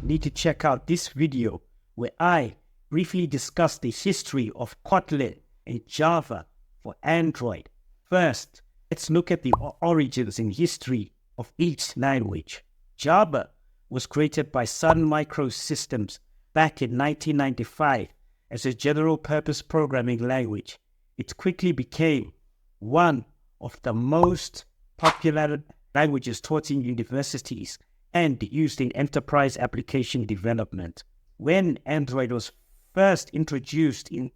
need to check out this video where I briefly discuss the history of Kotlin and Java for Android. First, let's look at the origins and history of each language. Java was created by Sun Microsystems back in 1995 as a general-purpose programming language. It quickly became one of the most popular languages taught in universities and used in enterprise application development. When Android was first introduced in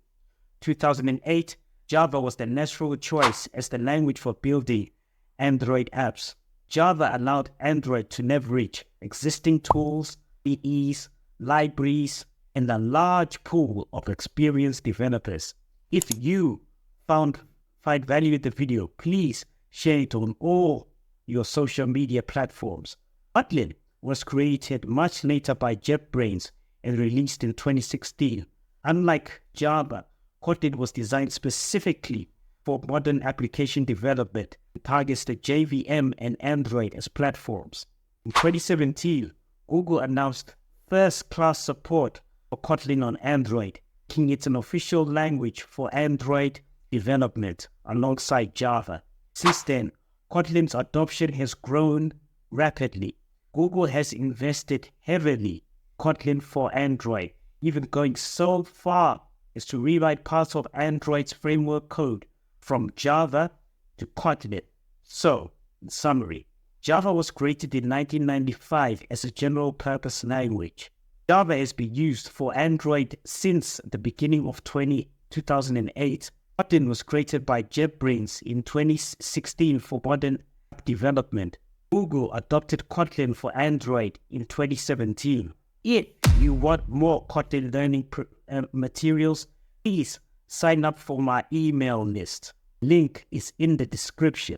2008, Java was the natural choice as the language for building Android apps. Java allowed Android to leverage existing tools, IDEs, libraries, and a large pool of experienced developers. If you find value in the video, please share it on all your social media platforms. Kotlin was created much later by JetBrains and released in 2016. Unlike Java, Kotlin was designed specifically for modern application development and targets the JVM and Android as platforms. In 2017, Google announced first-class support for Kotlin on Android, making it an official language for Android development alongside Java. Since then, Kotlin's adoption has grown rapidly. Google has invested heavily in Kotlin for Android, even going so far as to rewrite parts of Android's framework code from Java to Kotlin. So, in summary, Java was created in 1995 as a general-purpose language. Java has been used for Android since the beginning of 2008. Kotlin was created by JetBrains in 2016 for modern app development. Google adopted Kotlin for Android in 2017. If you want more Kotlin learning materials, please sign up for my email list. Link is in the description.